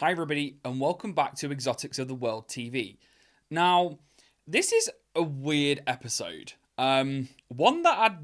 Hi everybody and welcome back to Exotics of the World TV. Now, this is a weird episode. One that I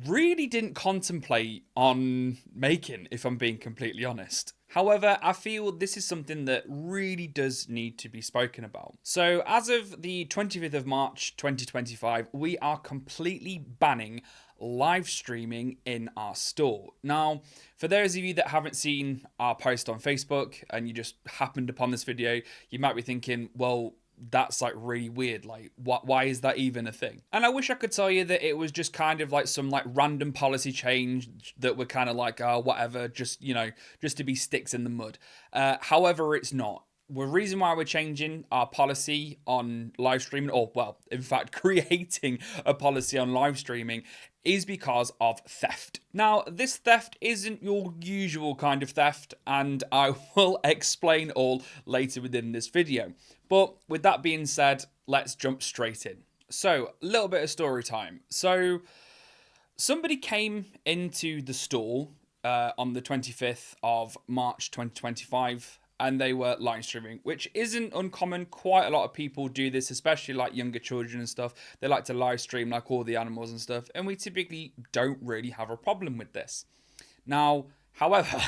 really didn't contemplate on making, if I'm being completely honest. However, I feel this is something that really does need to be spoken about. So, as of the 25th of March 2025, we are completely banning live streaming in our store. Now, for those of you that haven't seen our post on Facebook and you just happened upon this video, you might be thinking, well, that's like really weird. Like, why is that even a thing? And I wish I could tell you that it was just kind of like some like random policy change that were kind of like, oh, whatever, just, just to be sticks in the mud. However, it's not. The reason why we're changing our policy on live streaming, or well, in fact, creating a policy on live streaming, is because of theft. Now, this theft isn't your usual kind of theft, and I will explain all later within this video. But with that being said, let's jump straight in. So, a little bit of story time. So, somebody came into the store on the 25th of March 2025 and they were live streaming, which isn't uncommon. Quite a lot of people do this, especially like younger children and stuff. They like to live stream like all the animals and stuff, and we typically don't really have a problem with this. Now, however,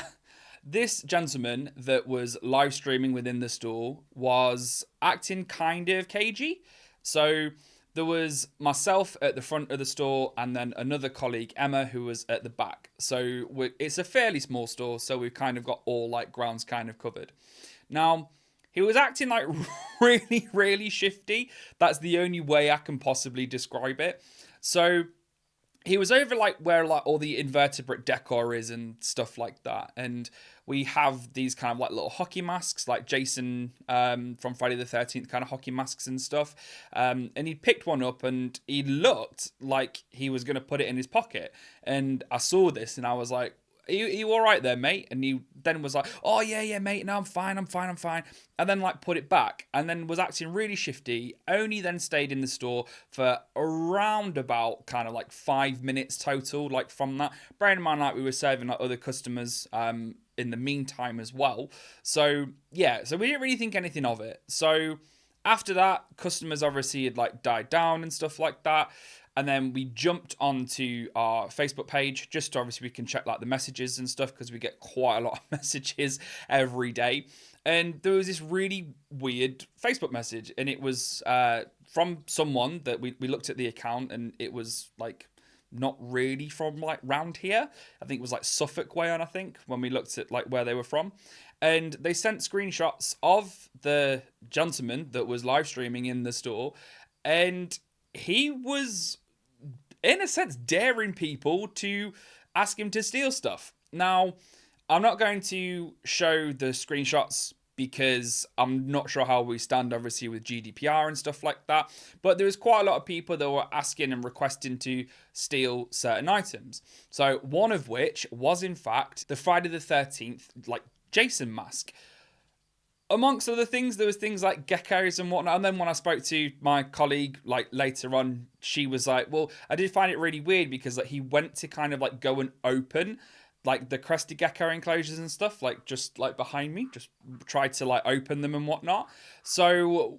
this gentleman that was live streaming within the store was acting kind of cagey. So there was myself at the front of the store and then another colleague, Emma, who was at the back. So it's a fairly small store, so we've kind of got all like grounds kind of covered. Now, he was acting like really, really shifty. That's the only way I can possibly describe it. So he was over like where like all the invertebrate decor is and stuff like that, and we have these kind of like little hockey masks, like Jason from Friday the 13th kind of hockey masks and stuff. And he picked one up and he looked like he was going to put it in his pocket, and I saw this and I was like, are you all right there, mate? And he then was like, oh, yeah, mate. No, I'm fine. And then, like, put it back. And then was acting really shifty. Only then stayed in the store for around about kind of like 5 minutes total, like, from that. Bearing in mind, like, we were serving, like, other customers in the meantime as well. So, yeah. So, we didn't really think anything of it. So, after that, customers obviously had, like, died down and stuff like that. And then we jumped onto our Facebook page just so obviously we can check like the messages and stuff, because we get quite a lot of messages every day. And there was this really weird Facebook message, and it was from someone that we looked at the account, and it was like not really from like round here. I think it was like Suffolk way on, I think, when we looked at like where they were from. And they sent screenshots of the gentleman that was live streaming in the store, and he was in a sense daring people to ask him to steal stuff. Now, I'm not going to show the screenshots because I'm not sure how we stand obviously with GDPR and stuff like that, but there was quite a lot of people that were asking and requesting to steal certain items. So one of which was in fact the Friday the 13th like Jason mask. Amongst other things, there was things like geckos and whatnot. And then when I spoke to my colleague, like later on, she was like, well, I did find it really weird because like he went to kind of like go and open like the crested gecko enclosures and stuff, like just like behind me, just tried to like open them and whatnot. So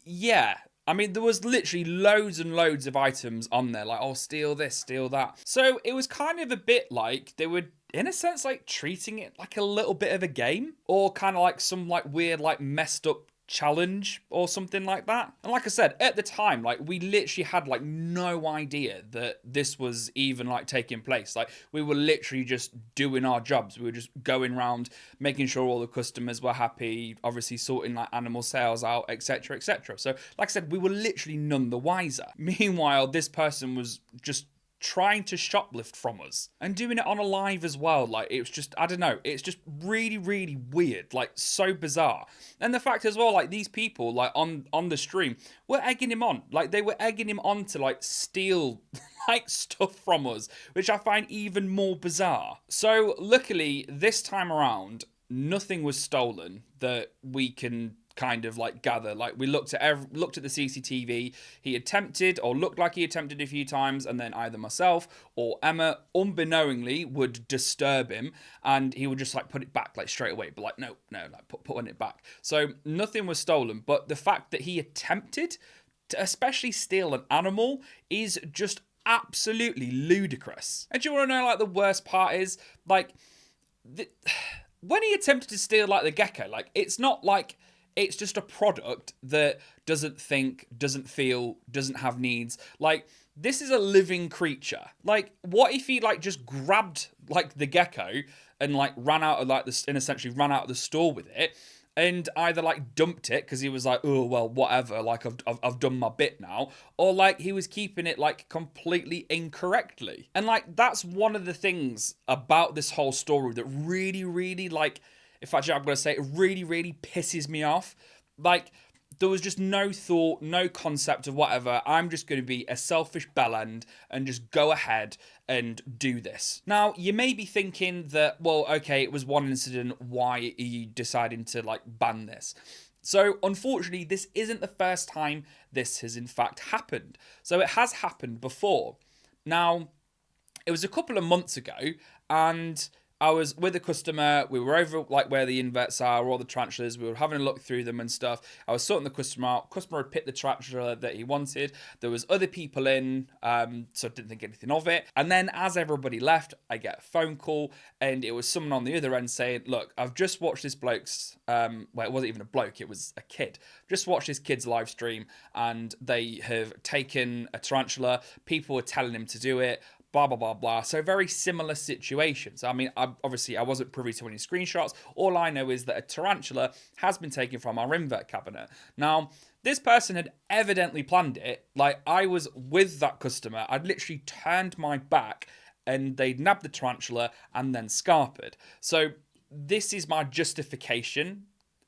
yeah, I mean, there was literally loads and loads of items on there, like, oh, steal this, steal that. So it was kind of a bit like they were, in a sense, like treating it like a little bit of a game, or kind of like some like weird, like messed up challenge or something like that. And like I said, at the time, like we literally had like no idea that this was even like taking place. Like we were literally just doing our jobs. We were just going around making sure all the customers were happy, obviously sorting like animal sales out, etc, etc. So like I said, we were literally none the wiser. Meanwhile, this person was just trying to shoplift from us and doing it on a live as well. Like it was just, I don't know, it's just really, really weird, like so bizarre. And the fact as well, like these people like on the stream were egging him on, like they were egging him on to like steal like stuff from us, which I find even more bizarre. So luckily this time around, nothing was stolen that we can kind of like gather. Like we looked at the CCTV. He attempted, or looked like he attempted a few times, and then either myself or Emma, unbeknowingly, would disturb him, and he would just like put it back like straight away. But like no, like putting it back. So nothing was stolen. But the fact that he attempted to especially steal an animal is just absolutely ludicrous. And do you want to know like the worst part is like when he attempted to steal like the gecko, like it's not like it's just a product that doesn't think, doesn't feel, doesn't have needs. Like this is a living creature. Like what if he like just grabbed like the gecko and like ran out of like this, and essentially ran out of the store with it, and either like dumped it because he was like, oh well, whatever, like I've done my bit now, or like he was keeping it like completely incorrectly. And like that's one of the things about this whole story that really like, in fact, I'm gonna say it really pisses me off. Like there was just no thought, no concept of whatever. I'm just going to be a selfish bellend and just go ahead and do this. Now, you may be thinking that, well, okay, it was one incident. Why are you deciding to like ban this? So, unfortunately, this isn't the first time this has in fact happened. So, it has happened before. Now, it was a couple of months ago, and I was with a customer. We were over like where the inverts are, or the tarantulas. We were having a look through them and stuff. I was sorting the customer out. Customer had picked the tarantula that he wanted. There was other people in, so I didn't think anything of it. And then as everybody left, I get a phone call, and it was someone on the other end saying, "Look, I've just watched this bloke's. Well, it wasn't even a bloke. It was a kid. Just watched this kid's live stream, and they have taken a tarantula. People were telling him to do it." Blah, blah, blah, blah. So very similar situations. I mean, obviously, I wasn't privy to any screenshots. All I know is that a tarantula has been taken from our invert cabinet. Now, this person had evidently planned it. Like, I was with that customer. I'd literally turned my back, and they'd nabbed the tarantula and then scarpered. So this is my justification,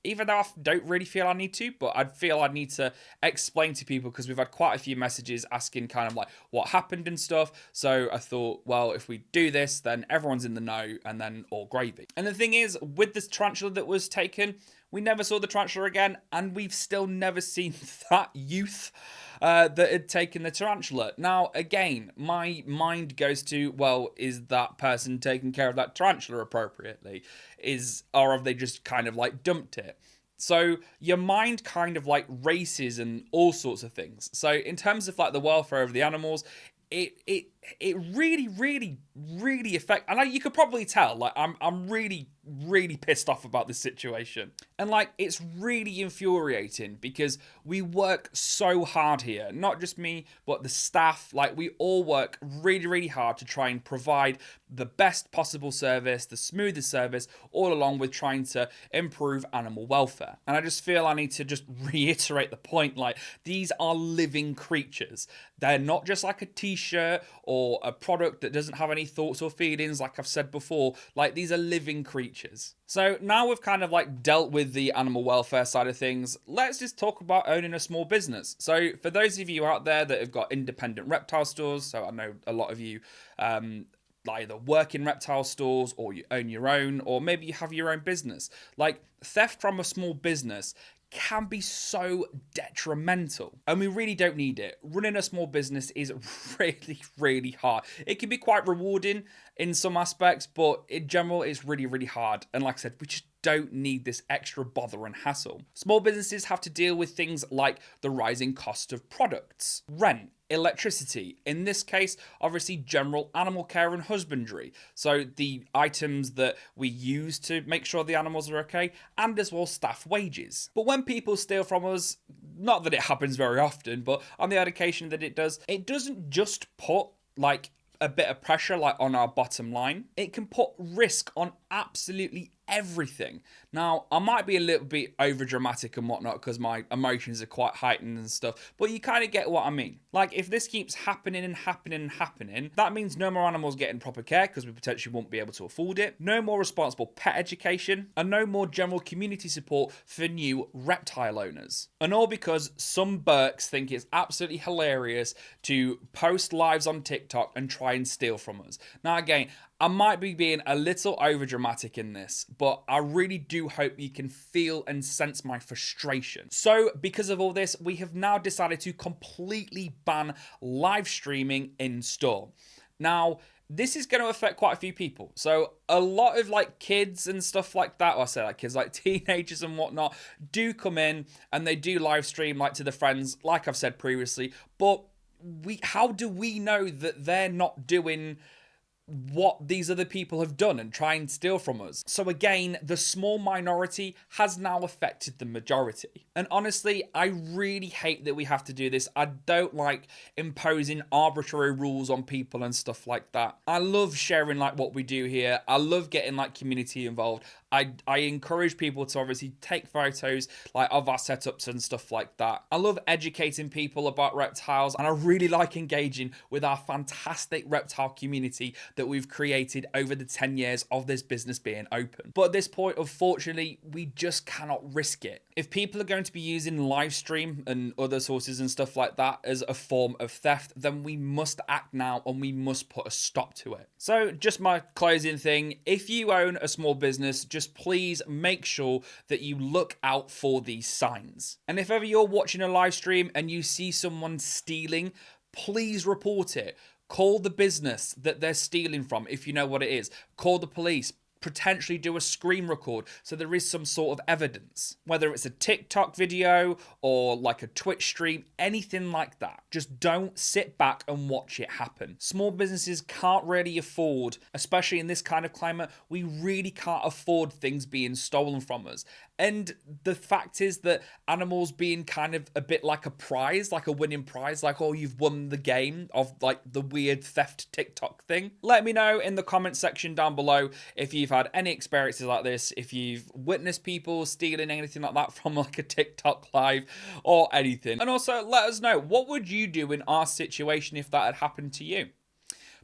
even though I don't really feel I need to, but I'd feel I need to explain to people because we've had quite a few messages asking kind of like what happened and stuff. So I thought, well, if we do this, then everyone's in the know, and then all gravy. And the thing is, with this tarantula that was taken, we never saw the tarantula again, and we've still never seen that youth that had taken the tarantula. Now, again, my mind goes to, well, is that person taking care of that tarantula appropriately? Or have they just kind of like dumped it? So your mind kind of like races and all sorts of things. So in terms of like the welfare of the animals, it really affect, and you could probably tell like I'm really pissed off about this situation. And like it's really infuriating because we work so hard here, not just me but the staff. Like we all work really hard to try and provide the best possible service, the smoothest service, all along with trying to improve animal welfare. And I just feel I need to just reiterate the point, like these are living creatures. They're not just like a t-shirt or a product that doesn't have any thoughts or feelings, like I've said before. Like these are living creatures. So now we've kind of like dealt with the animal welfare side of things, let's just talk about owning a small business. So for those of you out there that have got independent reptile stores, so I know a lot of you either work in reptile stores or you own your own, or maybe you have your own business. Like theft from a small business can be so detrimental, and we really don't need it. Running a small business is really hard. It can be quite rewarding in some aspects, but in general it's really hard. And like I said, we just don't need this extra bother and hassle. Small businesses have to deal with things like the rising cost of products, rent, electricity, in this case obviously general animal care and husbandry, so the items that we use to make sure the animals are okay, and as well staff wages. But when people steal from us, not that it happens very often, but on the odd occasion that it does, it doesn't just put like a bit of pressure like on our bottom line, it can put risk on absolutely everything. Now, I might be a little bit over dramatic and whatnot because my emotions are quite heightened and stuff, but you kind of get what I mean. Like, if this keeps happening, that means no more animals getting proper care because we potentially won't be able to afford it, no more responsible pet education, and no more general community support for new reptile owners. And all because some Burks think it's absolutely hilarious to post lives on TikTok and try and steal from us. Now, again, I might be being a little over dramatic in this, but I really do hope you can feel and sense my frustration. So because of all this, we have now decided to completely ban live streaming in store. Now, this is going to affect quite a few people. So a lot of like kids and stuff like that, or I say like kids, like teenagers and whatnot, do come in and they do live stream like to the friends, like I've said previously. But how do we know that they're not doing what these other people have done and try and steal from us? So again, the small minority has now affected the majority. And honestly, I really hate that we have to do this. I don't like imposing arbitrary rules on people and stuff like that. I love sharing like what we do here. I love getting like community involved. I encourage people to obviously take photos like of our setups and stuff like that. I love educating people about reptiles, and I really like engaging with our fantastic reptile community that we've created over the 10 years of this business being open. But at this point, unfortunately, we just cannot risk it. If people are going to be using Livestream and other sources and stuff like that as a form of theft, then we must act now and we must put a stop to it. So just my closing thing, if you own a small business, just please make sure that you look out for these signs. And if ever you're watching a live stream and you see someone stealing, please report it. Call the business that they're stealing from if you know what it is. Call the police. Potentially do a screen record so there is some sort of evidence. Whether it's a TikTok video or like a Twitch stream, anything like that. Just don't sit back and watch it happen. Small businesses can't really afford, especially in this kind of climate, we really can't afford things being stolen from us. And the fact is that animals being kind of a bit like a prize, like a winning prize, like, oh, you've won the game of like the weird theft TikTok thing. Let me know in the comment section down below if you've had any experiences like this, if you've witnessed people stealing anything like that from like a TikTok live or anything. And also let us know, what would you do in our situation if that had happened to you?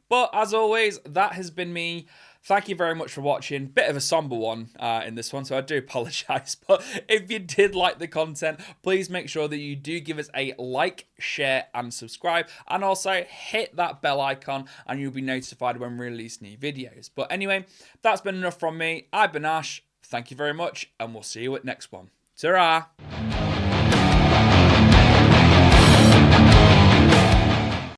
But as always, that has been me. Thank you very much for watching. Bit of a somber one in this one, so I do apologise. But if you did like the content, please make sure that you do give us a like, share, and subscribe. And also hit that bell icon and you'll be notified when we release new videos. But anyway, that's been enough from me. I've been Ash. Thank you very much, and we'll see you at next one. Ta-ra!